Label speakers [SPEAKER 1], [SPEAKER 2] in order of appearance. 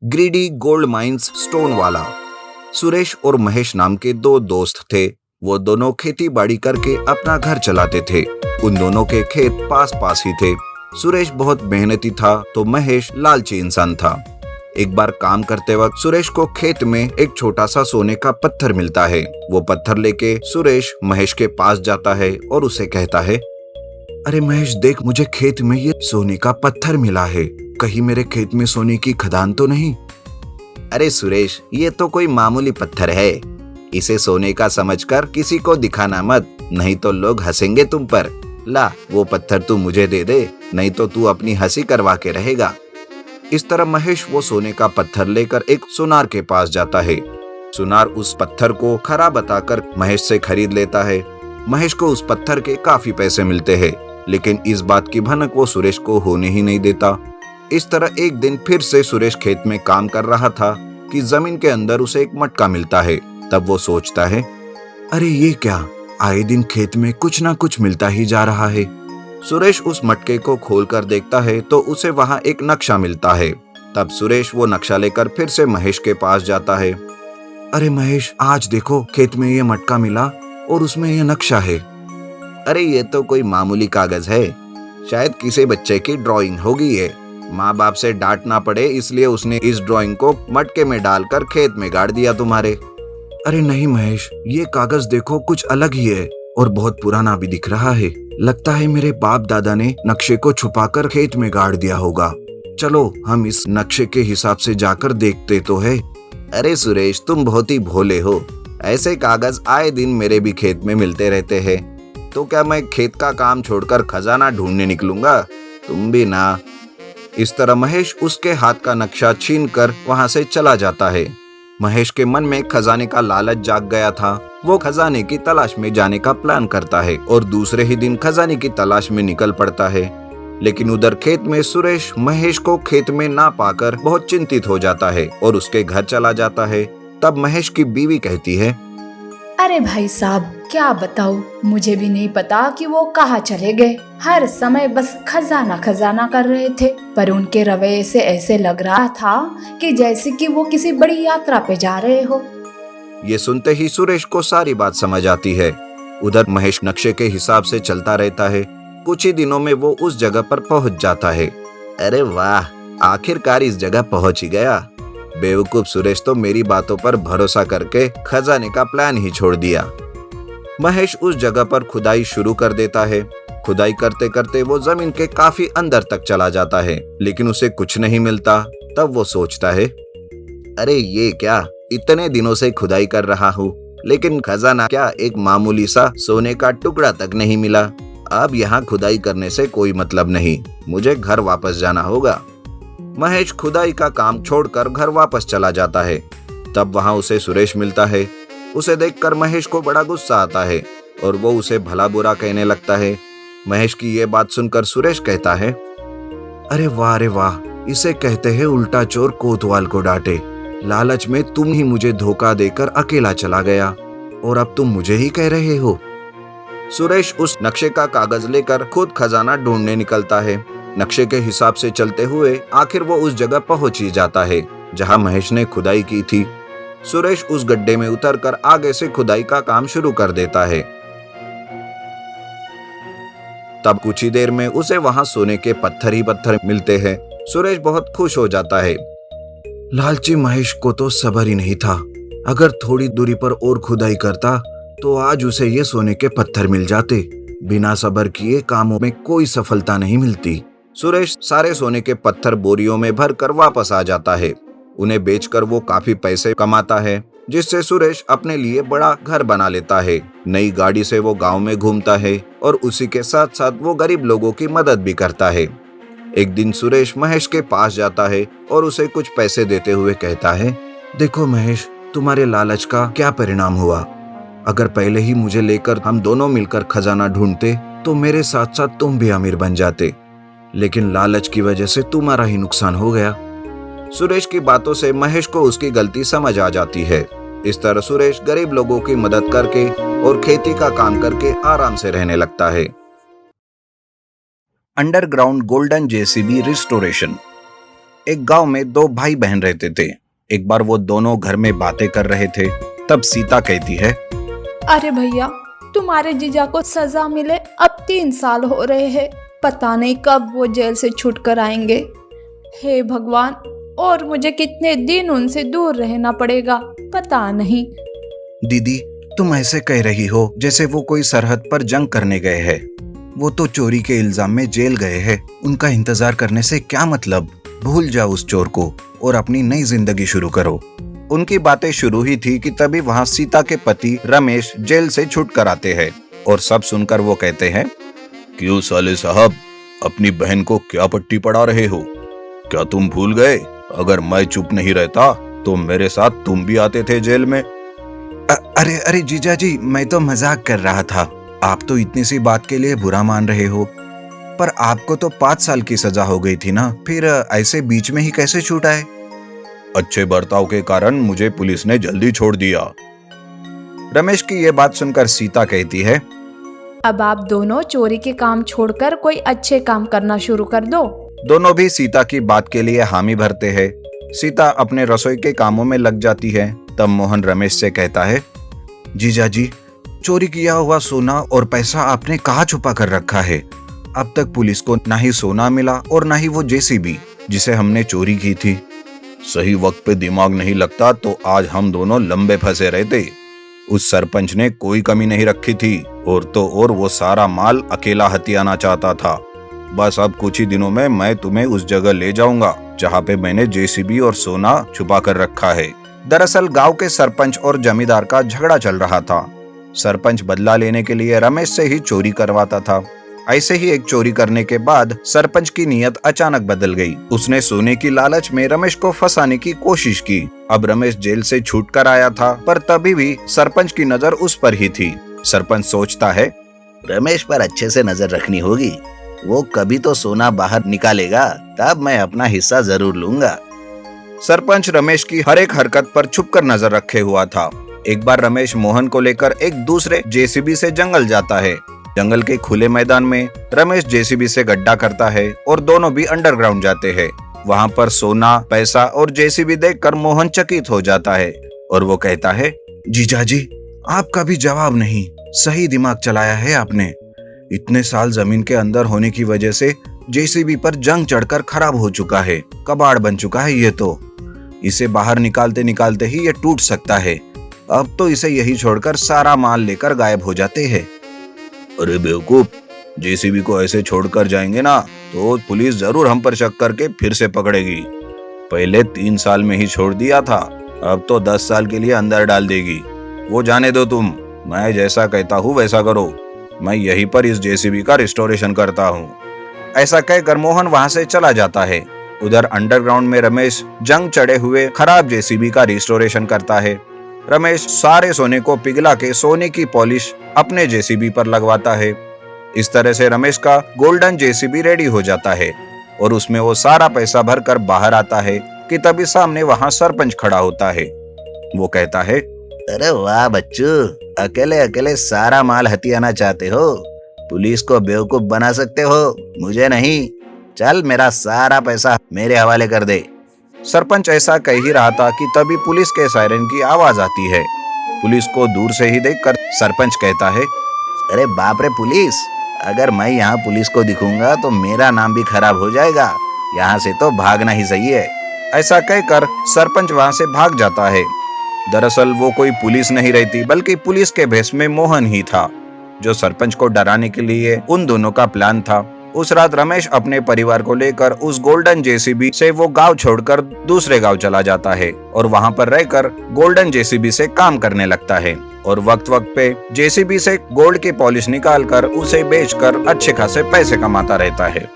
[SPEAKER 1] Greedy gold mines stone वाला। सुरेश और महेश नाम के दो दोस्त थे। वो दोनों खेती बाड़ी करके अपना घर चलाते थे। उन दोनों के खेत पास पास ही थे। सुरेश बहुत मेहनती था तो महेश लालची इंसान था। एक बार काम करते वक्त सुरेश को खेत में एक छोटा सा सोने का पत्थर मिलता है। वो पत्थर लेके सुरेश महेश के पास जाता है और उसे कहता है, अरे महेश देख, मुझे खेत में ये सोने का पत्थर मिला है। कहीं मेरे खेत में सोने की खदान तो नहीं?
[SPEAKER 2] अरे सुरेश, ये तो कोई मामूली पत्थर है। इसे सोने का समझकर किसी को दिखाना मत, नहीं तो लोग हंसेंगे तुम पर। ला, वो पत्थर तू मुझे दे दे, नहीं तो तू अपनी हंसी करवा के रहेगा।
[SPEAKER 1] इस तरह महेश वो सोने का पत्थर लेकर एक सुनार के पास जाता है। सुनार उस पत्थर को खरा बताकर महेश से खरीद लेता है। महेश को उस पत्थर के काफी पैसे मिलते हैं, लेकिन इस बात की भनक वो सुरेश को होने ही नहीं देता। इस तरह एक दिन फिर से सुरेश खेत में काम कर रहा था कि जमीन के अंदर उसे एक मटका मिलता है। तब वो सोचता है,
[SPEAKER 3] अरे ये क्या, आए दिन खेत में कुछ ना कुछ मिलता ही जा रहा है।
[SPEAKER 1] सुरेश उस मटके को खोलकर देखता है तो उसे वहां एक नक्शा मिलता है। तब सुरेश वो नक्शा लेकर फिर से महेश के पास जाता है।
[SPEAKER 3] अरे महेश, आज देखो खेत में ये मटका मिला और उसमें ये नक्शा है।
[SPEAKER 2] अरे ये तो कोई मामूली कागज है, शायद किसी बच्चे की ड्राइंग होगी। ये माँ बाप से डांट ना पड़े इसलिए उसने इस ड्राइंग को मटके में डालकर खेत में गाड़ दिया तुम्हारे।
[SPEAKER 3] अरे नहीं महेश, ये कागज देखो कुछ अलग ही है और बहुत पुराना भी दिख रहा है। लगता है मेरे बाप दादा ने नक्शे को छुपाकर खेत में गाड़ दिया होगा। चलो हम इस नक्शे के हिसाब से जाकर देखते तो है।
[SPEAKER 2] अरे सुरेश, तुम बहुत ही भोले हो। ऐसे कागज आए दिन मेरे भी खेत में मिलते रहते हैं। तो क्या मैं खेत का काम छोड़कर खजाना ढूंढने निकलूंगा? तुम भी ना।
[SPEAKER 1] इस तरह महेश उसके हाथ का नक्शा छीनकर वहां से चला जाता है। महेश के मन में खजाने का लालच जाग गया था। वो खजाने की तलाश में जाने का प्लान करता है और दूसरे ही दिन खजाने की तलाश में निकल पड़ता है। लेकिन उधर खेत में सुरेश महेश को खेत में ना पाकर बहुत चिंतित हो जाता है और उसके घर चला जाता है। तब महेश की बीवी कहती है,
[SPEAKER 4] अरे भाई साहब, क्या बताऊं, मुझे भी नहीं पता कि वो कहाँ चले गए। हर समय बस खजाना खजाना कर रहे थे, पर उनके रवैये से ऐसे लग रहा था कि जैसे कि वो किसी बड़ी यात्रा पे जा रहे हो।
[SPEAKER 1] ये सुनते ही सुरेश को सारी बात समझ आती है। उधर महेश नक्शे के हिसाब से चलता रहता है। कुछ ही दिनों में वो उस जगह पर पहुंच जाता है।
[SPEAKER 2] अरे वाह, आखिरकार इस जगह पहुंच ही गया। बेवकूफ सुरेश तो मेरी बातों पर भरोसा करके खजाने का प्लान ही छोड़ दिया।
[SPEAKER 1] महेश उस जगह पर खुदाई शुरू कर देता है। खुदाई करते करते वो जमीन के काफी अंदर तक चला जाता है, लेकिन उसे कुछ नहीं मिलता। तब वो सोचता है,
[SPEAKER 2] अरे ये क्या, इतने दिनों से खुदाई कर रहा हूँ लेकिन खजाना क्या, एक मामूली सा सोने का टुकड़ा तक नहीं मिला। अब यहाँ खुदाई करने से कोई मतलब नहीं, मुझे घर वापस जाना होगा।
[SPEAKER 1] महेश खुदाई का काम छोड़कर घर वापस चला जाता है। तब वहां उसे सुरेश मिलता है। उसे देखकर महेश को बड़ा गुस्सा आता है और वो उसे भला बुरा कहने लगता है। महेश की ये बात सुनकर सुरेश कहता है,
[SPEAKER 3] अरे वाह, इसे कहते हैं उल्टा चोर कोतवाल को डांटे। लालच में तुम ही मुझे धोखा देकर अकेला चला गया और अब तुम मुझे ही कह रहे हो।
[SPEAKER 1] सुरेश उस नक्शे का कागज लेकर खुद खजाना ढूंढने निकलता है। नक्शे के हिसाब से चलते हुए आखिर वो उस जगह पहुंच ही जाता है जहां महेश ने खुदाई की थी। सुरेश उस गड्ढे में उतरकर आगे से खुदाई का काम शुरू कर देता है। तब कुछ ही देर में उसे वहां सोने के पत्थर ही पत्थर मिलते हैं। सुरेश बहुत खुश हो जाता है।
[SPEAKER 3] लालची महेश को तो सब्र ही नहीं था। अगर थोड़ी दूरी पर और खुदाई करता तो आज उसे ये सोने के पत्थर मिल जाते। बिना सब्र किए कामों में कोई सफलता नहीं मिलती।
[SPEAKER 1] सुरेश सारे सोने के पत्थर बोरियों में भरकर वापस आ जाता है। उन्हें बेचकर वो काफी पैसे कमाता है, जिससे सुरेश अपने लिए बड़ा घर बना लेता है। नई गाड़ी से वो गांव में घूमता है और उसी के साथ साथ वो गरीब लोगों की मदद भी करता है। एक दिन सुरेश महेश के पास जाता है और उसे कुछ पैसे देते हुए कहता है,
[SPEAKER 3] देखो महेश, तुम्हारे लालच का क्या परिणाम हुआ। अगर पहले ही मुझे लेकर हम दोनों मिलकर खजाना ढूंढते तो मेरे साथ साथ तुम भी अमीर बन जाते, लेकिन लालच की वजह से तुम्हारा ही नुकसान हो गया।
[SPEAKER 1] सुरेश की बातों से महेश को उसकी गलती समझ आ जाती है। इस तरह सुरेश गरीब लोगों की मदद करके और खेती का काम करके आराम से रहने लगता है। Underground golden JCB restoration. एक गांव में दो भाई बहन रहते थे। एक बार वो दोनों घर में बातें कर रहे थे। तब सीता कहती है,
[SPEAKER 4] अरे भैया, तुम्हारे जीजा को सजा मिले अब 3 साल हो रहे हैं। पता नहीं कब वो जेल से छूट कर आएंगे। हे भगवान, और मुझे कितने दिन उनसे दूर रहना पड़ेगा पता नहीं।
[SPEAKER 1] दीदी, तुम ऐसे कह रही हो जैसे वो कोई सरहद पर जंग करने गए हैं। वो तो चोरी के इल्जाम में जेल गए हैं। उनका इंतजार करने से क्या मतलब। भूल जाओ उस चोर को और अपनी नई जिंदगी शुरू करो। उनकी बातें शुरू ही थी कि तभी वहाँ सीता के पति रमेश जेल से छूट कर आते हैं और सब सुनकर वो कहते हैं, क्यों साले साहब, अपनी बहन को क्या पट्टी पढ़ा रहे हो? क्या तुम भूल गए, अगर मैं चुप नहीं रहता तो मेरे साथ तुम भी आते थे जेल में।
[SPEAKER 3] अरे अरे जीजा जी, मैं तो मजाक कर रहा था। आप तो इतनी सी बात के लिए बुरा मान रहे हो, पर आपको तो 5 साल की सजा हो गई थी ना, फिर ऐसे बीच में ही कैसे छूट आए?
[SPEAKER 1] अच्छे बर्ताव के कारण मुझे पुलिस ने जल्दी छोड़ दिया। रमेश की ये बात सुनकर सीता कहती है,
[SPEAKER 4] अब आप दोनों चोरी के काम छोड़कर कोई अच्छे काम करना शुरू कर दो।
[SPEAKER 1] दोनों भी सीता की बात के लिए हामी भरते हैं। सीता अपने रसोई के कामों में लग जाती है। तब मोहन रमेश से कहता है,
[SPEAKER 3] जीजा जी, चोरी किया हुआ सोना और पैसा आपने कहाँ छुपा कर रखा है? अब तक पुलिस को ना ही सोना मिला और ना ही वो जेसीबी जिसे हमने चोरी की थी।
[SPEAKER 1] सही वक्त पे दिमाग नहीं लगता तो आज हम दोनों लंबे फंसे रहते। उस सरपंच ने कोई कमी नहीं रखी थी और तो और वो सारा माल अकेला हथियाना चाहता था। बस अब कुछ ही दिनों में मैं तुम्हें उस जगह ले जाऊंगा जहाँ पे मैंने जेसीबी और सोना छुपा कर रखा है। दरअसल गांव के सरपंच और जमींदार का झगड़ा चल रहा था। सरपंच बदला लेने के लिए रमेश से ही चोरी करवाता था। ऐसे ही एक चोरी करने के बाद सरपंच की नीयत अचानक बदल गई। उसने सोने की लालच में रमेश को फंसाने की कोशिश की। अब रमेश जेल से छूट कर आया था, पर तभी भी सरपंच की नजर उस पर ही थी। सरपंच सोचता है,
[SPEAKER 2] रमेश पर अच्छे से नजर रखनी होगी। वो कभी तो सोना बाहर निकालेगा, तब मैं अपना हिस्सा जरूर लूंगा।
[SPEAKER 1] सरपंच रमेश की हर एक हरकत पर छुपकर नजर रखे हुआ था। एक बार रमेश मोहन को लेकर एक दूसरे जेसीबी से जंगल जाता है। जंगल के खुले मैदान में रमेश जेसीबी से गड्ढा करता है और दोनों भी अंडरग्राउंड जाते हैं। वहाँ पर सोना, पैसा और जेसीबी देखकर मोहन चकित हो जाता है और वो कहता है,
[SPEAKER 3] जीजा जी, आपका भी जवाब नहीं। सही दिमाग चलाया है आपने। इतने साल जमीन के अंदर होने की वजह से जेसीबी पर जंग चढ़कर खराब हो चुका है, कबाड़ बन चुका है ये तो। इसे बाहर निकालते निकालते ही ये टूट सकता है। अब तो इसे यही छोड़कर सारा माल लेकर गायब हो जाते हैं।
[SPEAKER 1] अरे बेवकूफ, जेसीबी को ऐसे छोड़कर जाएंगे ना तो पुलिस जरूर हम पर शक करके फिर से पकड़ेगी। पहले 3 साल में ही छोड़ दिया था, अब तो 10 साल के लिए अंदर डाल देगी। वो जाने दो तुम, मैं जैसा कहता हूँ वैसा करो। मैं यहीं पर इस जेसीबी का रिस्टोरेशन करता हूँ। ऐसा कहकर मोहन वहाँ से चला जाता है। उधर अंडरग्राउंड में रमेश जंग चढ़े हुए खराब जेसीबी का रिस्टोरेशन करता है। रमेश सारे सोने को पिघला के सोने की पॉलिश अपने जेसीबी पर लगवाता है। इस तरह से रमेश का गोल्डन जेसीबी रेडी हो जाता है और उसमें वो सारा पैसा भरकर बाहर आता है कि तभी सामने वहाँ सरपंच खड़ा होता है। वो कहता है,
[SPEAKER 2] अरे वाह बच्चू, अकेले अकेले सारा माल हथियाना चाहते हो? पुलिस को बेवकूफ बना सकते हो, मुझे नहीं। चल, मेरा सारा पैसा मेरे हवाले कर दे।
[SPEAKER 1] सरपंच ऐसा कह ही रहा था कि तभी पुलिस के सायरन की आवाज आती है। पुलिस को दूर से ही देखकर सरपंच कहता है,
[SPEAKER 2] अरे बाप रे पुलिस, अगर मैं यहाँ पुलिस को दिखूंगा तो मेरा नाम भी खराब हो जाएगा। यहाँ से तो भागना ही सही है।
[SPEAKER 1] ऐसा कहकर सरपंच वहाँ से भाग जाता है। दरअसल वो कोई पुलिस नहीं रहती, बल्कि पुलिस के भेष में मोहन ही था, जो सरपंच को डराने के लिए उन दोनों का प्लान था। उस रात रमेश अपने परिवार को लेकर उस गोल्डन जेसीबी से वो गांव छोड़कर दूसरे गांव चला जाता है और वहां पर रहकर गोल्डन जेसीबी से काम करने लगता है और वक्त वक्त पे जेसीबी से गोल्ड की पॉलिश निकालकर उसे बेचकर अच्छे खासे पैसे कमाता रहता है।